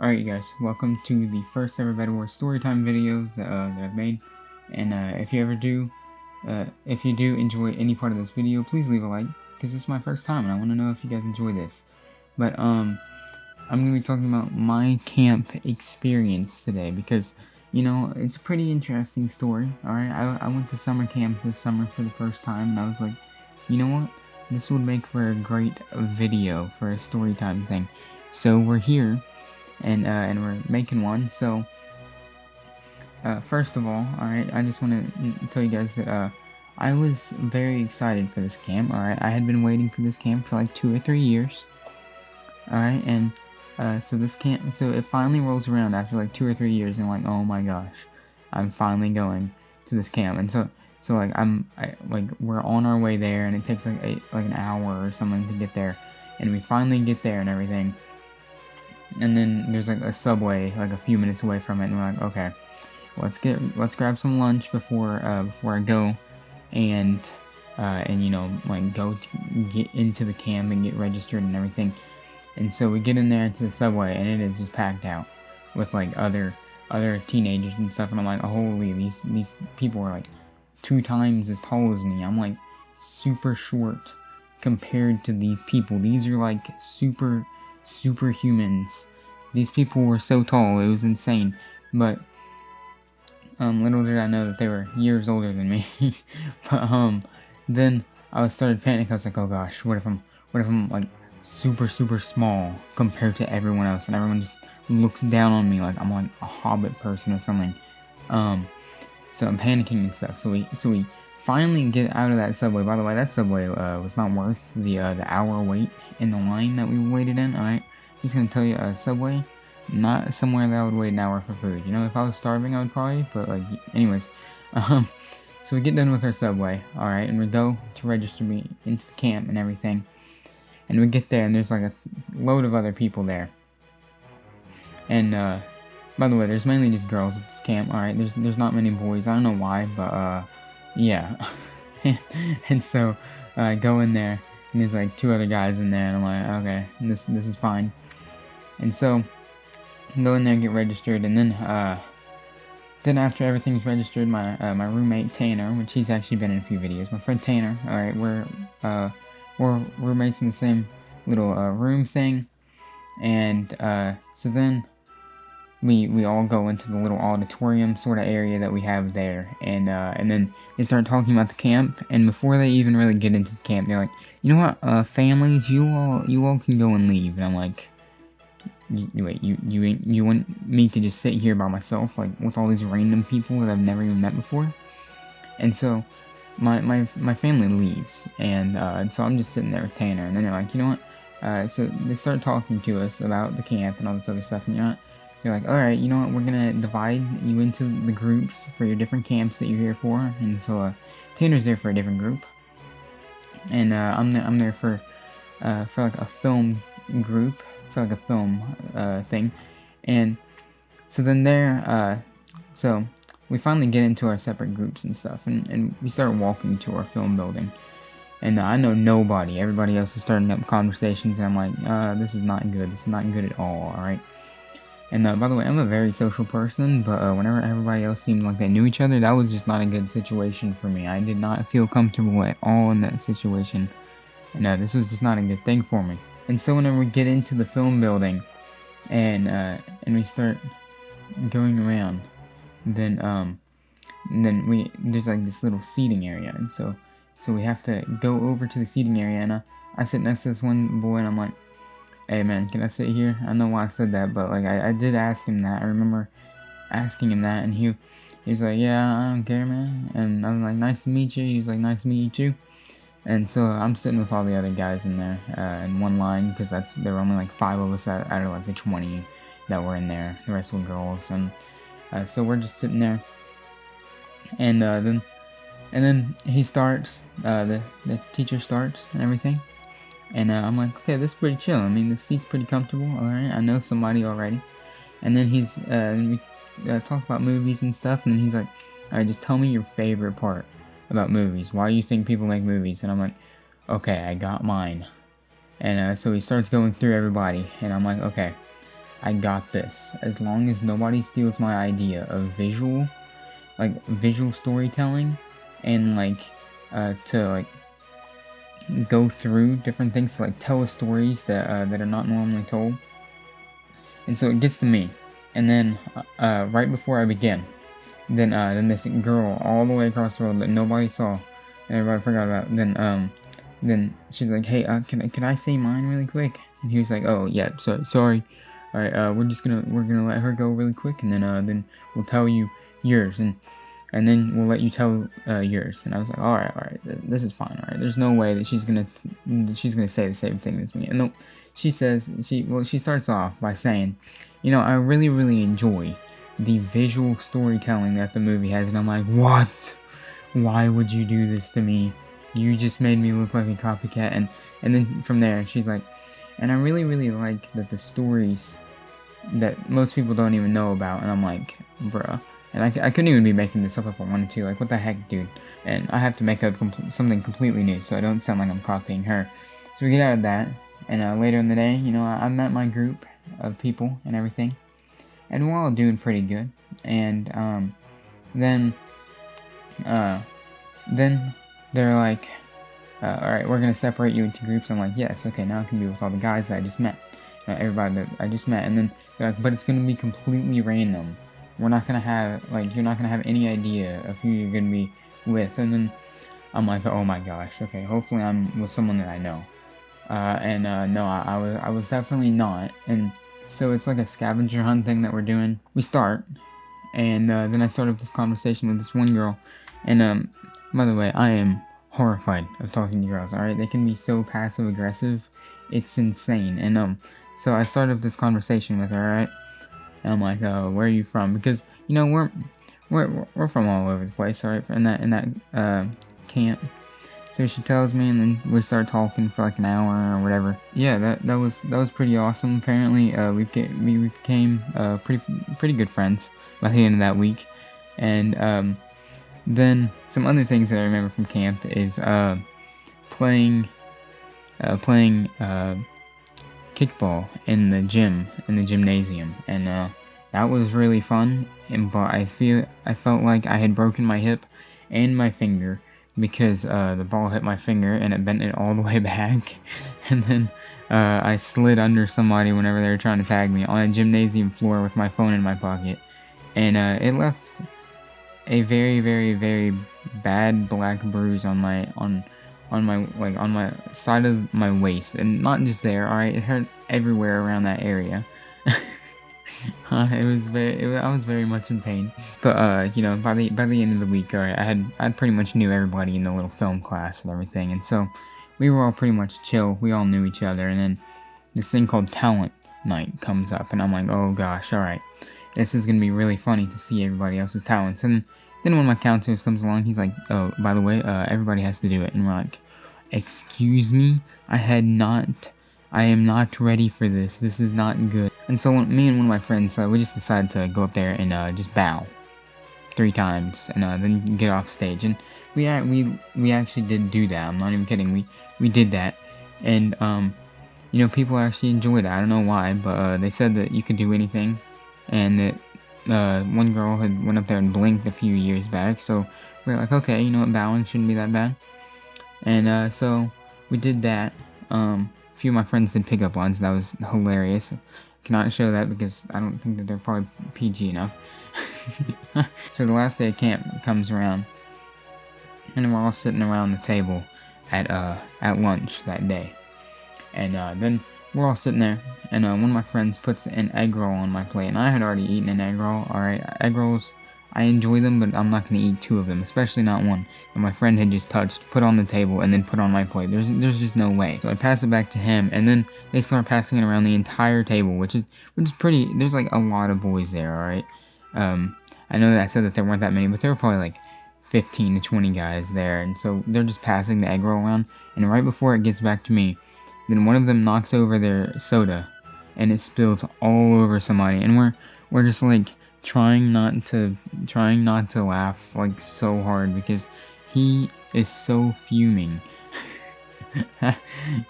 Alright you guys, welcome to the first ever Bedwars Storytime video that I've made. And if you do enjoy any part of this video, please leave a like, because this is my first time and I want to know if you guys enjoy this. But I'm going to be talking about my camp experience today, because, you know, it's a pretty interesting story, alright? I went to summer camp this summer for the first time, and I was like, you know what? This would make for a great video for a storytime thing. So we're here. And we're making one. So first of all, alright, I just want to tell you guys that I was very excited for this camp. Alright, I had been waiting for this camp for like 2 or 3 years. Alright, and so it finally rolls around after like 2 or 3 years, and I'm like, oh my gosh, I'm finally going to this camp. And so like we're on our way there, and it takes like an hour or something to get there, and we finally get there and everything. And then there's like a Subway like a few minutes away from it, and we're like, okay, let's grab some lunch before I go, and you know, like go get into the camp and get registered and everything. And so we get in there into the Subway, and it is just packed out with like other teenagers and stuff. And I'm like, holy, these people are like 2 times as tall as me. I'm like super short compared to these people. These are like superhumans. These people were so tall, it was insane. But little did I know that they were years older than me. But then I started panicking. I was like, oh gosh, what if I'm like super small compared to everyone else, and everyone just looks down on me like I'm like a hobbit person or something. So I'm panicking and stuff. So we finally get out of that Subway. By the way, that Subway was not worth the hour wait in the line that we waited in. Alright, just gonna tell you, Subway, not somewhere that I would wait an hour for food. You know, if I was starving, I would probably, but like, anyways. So we get done with our Subway, alright, and we go to register me into the camp and everything. And we get there, and there's like a load of other people there. And by the way, there's mainly just girls at this camp. Alright, there's not many boys. I don't know why, but yeah. And so I go in there, and there's like 2 other guys in there, and I'm like, okay, this is fine. And so go in there and get registered, and then after everything's registered, my roommate Tanner, which he's actually been in a few videos, my friend Tanner, alright, we're roommates in the same little room thing. And so then we all go into the little auditorium sort of area that we have there, and then they start talking about the camp. And before they even really get into the camp, they're like, you know what, families, you all can go and leave. And I'm like, wait, you want me to just sit here by myself, like with all these random people that I've never even met before? And so my family leaves, and so I'm just sitting there with Tanner, and then they're like, you know what, so they start talking to us about the camp and all this other stuff, and they're like, alright, you know what, we're gonna divide you into the groups for your different camps that you're here for. And so Tanner's there for a different group, and I'm there for like a film group, for like a film thing. And so then so we finally get into our separate groups and stuff, and we start walking to our film building. And I know nobody, everybody else is starting up conversations, and I'm like, this is not good, this is not good at all, alright? And by the way, I'm a very social person, but whenever everybody else seemed like they knew each other, that was just not a good situation for me. I did not feel comfortable at all in that situation, and this was just not a good thing for me. And so whenever we get into the film building, and we start going around, then there's like this little seating area, and so we have to go over to the seating area, and I sit next to this one boy, and I'm like, hey man, can I sit here? I don't know why I said that, but like I did ask him that. I remember asking him that, and he was like, yeah, I don't care, man. And I was like, nice to meet you. He was like, nice to meet you too. And so I'm sitting with all the other guys in there in one line, because there were only like 5 of us out of like the 20 that were in there. The rest were girls, and so we're just sitting there. And then he starts, the teacher starts and everything. And I'm like, okay, this is pretty chill. I mean, the seat's pretty comfortable. Alright, I know somebody already. And then we talk about movies and stuff. And then he's like, alright, just tell me your favorite part about movies. Why do you think people make movies? And I'm like, okay, I got mine. And so he starts going through everybody. And I'm like, okay, I got this. As long as nobody steals my idea of visual storytelling, and to go through different things to tell stories that are not normally told. And so it gets to me, and then right before I begin, then this girl all the way across the road that nobody saw and everybody forgot about, then she's like, hey, can I say mine really quick? And he was like, oh yeah, sorry. All right, we're gonna let her go really quick, and then we'll tell you yours, and then we'll let you tell yours. And I was like, all right, this is fine. All right, there's no way that she's gonna say the same thing as me. And no, she starts off by saying, I really enjoy the visual storytelling that the movie has. And I'm like, what? Why would you do this to me? You just made me look like a copycat. And then from there, she's like, and I really like that the stories that most people don't even know about. And I'm like, bruh. And I couldn't even be making this up if I wanted to. Like, what the heck, dude? And I have to make up something completely new so I don't sound like I'm copying her. So we get out of that. And later in the day, I met my group of people and everything. And we're all doing pretty good. And then they're like, alright, we're going to separate you into groups. I'm like, yes, okay, now I can be with all the guys that I just met. Everybody that I just met. And then they're like, but it's going to be completely random. We're not going to have, you're not going to have any idea of who you're going to be with. And then I'm like, oh my gosh, okay, hopefully I'm with someone that I know. No, I was definitely not. And so it's like a scavenger hunt thing that we're doing. We start, and then I start up this conversation with this one girl. And by the way, I am horrified of talking to girls, alright? They can be so passive aggressive. It's insane. And so I start up this conversation with her, alright? And I'm like, where are you from? Because, we're from all over the place, alright? In that camp. So she tells me, and then we start talking for like an hour or whatever. Yeah, that was pretty awesome. Apparently, we became pretty good friends by the end of that week. And then some other things that I remember from camp is playing kickball in the gymnasium, and that was really fun. But I felt like I had broken my hip and my finger, because the ball hit my finger and it bent it all the way back. And then I slid under somebody whenever they were trying to tag me on a gymnasium floor with my phone in my pocket, and it left a very bad black bruise on my side of my waist, and not just there. All right, it hurt everywhere around that area. I was very much in pain. But by the end of the week, alright, I pretty much knew everybody in the little film class and everything, and so we were all pretty much chill. We all knew each other, and then this thing called talent night comes up, and I'm like, oh gosh, alright, this is gonna be really funny to see everybody else's talents. And then one of my counselors comes along. He's like, oh, by the way, everybody has to do it. And we're like, excuse me, I am not ready for this. This is not good. And so me and one of my friends, we just decided to go up there and just bow 3 times, and then get off stage. And we actually did do that. I'm not even kidding. We did that, and people actually enjoyed it. I don't know why, but they said that you could do anything, and that one girl had went up there and blinked a few years back. So we're like, okay, you know what, bowing shouldn't be that bad. And so we did that. A few of my friends did pickup lines. That was hilarious. Cannot show that because I don't think that they're probably PG enough. So the last day of camp comes around, and we're all sitting around the table at lunch that day. And then we're all sitting there, and one of my friends puts an egg roll on my plate, and I had already eaten an egg roll. Alright, egg rolls, I enjoy them, but I'm not going to eat 2 of them, especially not one that my friend had just touched, put on the table, and then put on my plate. There's just no way. So I pass it back to him, and then they start passing it around the entire table, which is pretty. There's like a lot of boys there, alright? I know that I said that there weren't that many, but there were probably like 15 to 20 guys there, and so they're just passing the egg roll around, and right before it gets back to me, then one of them knocks over their soda, and it spills all over somebody, and we're just like trying not to laugh like so hard because he is so fuming.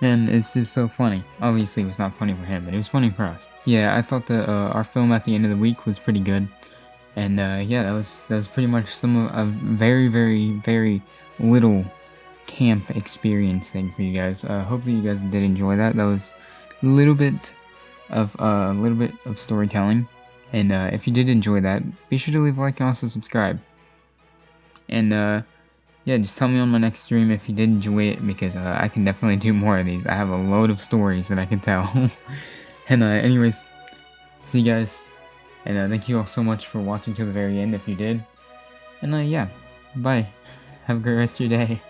And it's just so funny. Obviously, it was not funny for him, but it was funny for us. Yeah, I thought that our film at the end of the week was pretty good. And yeah, that was pretty much some of a very, very, very little camp experience thing for you guys. Hopefully you guys did enjoy that. That was a little bit of storytelling. And if you did enjoy that, be sure to leave a like and also subscribe. And yeah, just tell me on my next stream if you did enjoy it, because I can definitely do more of these. I have a load of stories that I can tell. And anyways, see you guys. And thank you all so much for watching till the very end if you did. And yeah, bye. Have a great rest of your day.